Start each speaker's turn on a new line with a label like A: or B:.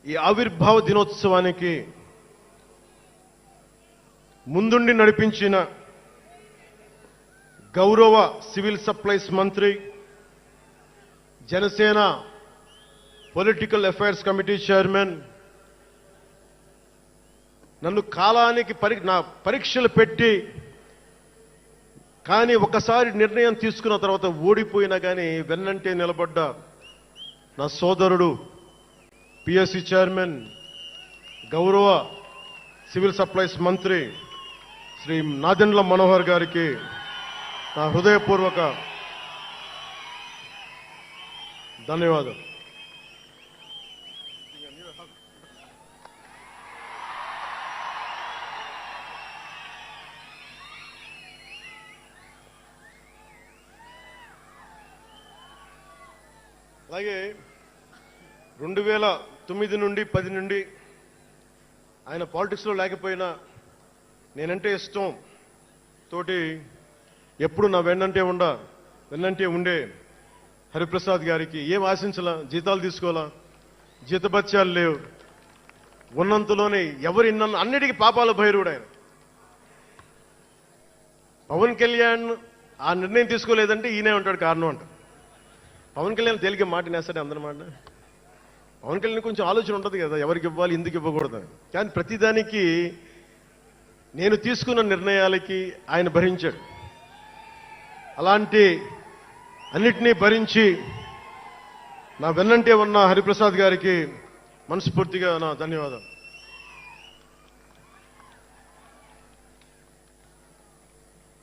A: ఈ ఆవిర్భావ దినోత్సవానికి ముందుండి నడిపించిన గౌరవ సివిల్ సప్లైస్ మంత్రి, Janasena political affairs committee chairman, నన్ను కాలానికి నా పరీక్షలు పెట్టి కానీ ఒకసారి నిర్ణయం తీసుకున్న తర్వాత ఓడిపోయినా కానీ వెన్నంటే నిలబడ్డ నా సోదరుడు పిఎస్సి చైర్మన్, గౌరవ సివిల్ సప్లైస్ మంత్రి శ్రీ నాదెండ్ల మనోహర్ గారికి నా హృదయపూర్వక ధన్యవాదాలు. అలాగే 2009 నుండి 10 నుండి ఆయన పాలిటిక్స్లో లేకపోయినా నేనంటే ఇష్టం తోటి ఎప్పుడు నా వెన్నంటే ఉండే హరిప్రసాద్ గారికి ఏం ఆశించాలా, జీతాలు తీసుకోవాలా, జీతభత్యాలు లేవు, ఉన్నంతలోనే ఎవరు అన్నిటికీ పాపాల భైరవుడు ఆయన. పవన్ కళ్యాణ్ ఆ నిర్ణయం తీసుకోలేదంటే ఈయనే ఉంటాడు కారణం అంట. పవన్ కళ్యాణ్ తేలిక మాట నేస్తాడు అందరమాట. పవన్ కళ్యాణ్ కొంచెం ఆలోచన ఉంటుంది కదా, ఎవరికి ఇవ్వాలి, ఎందుకు ఇవ్వకూడదు. కానీ ప్రతిదానికి నేను తీసుకున్న నిర్ణయాలకి ఆయన భరించాడు. అలాంటి అన్నిటినీ భరించి నా వెన్నంటే ఉన్న హరిప్రసాద్ గారికి మనస్ఫూర్తిగా నా ధన్యవాదాలు.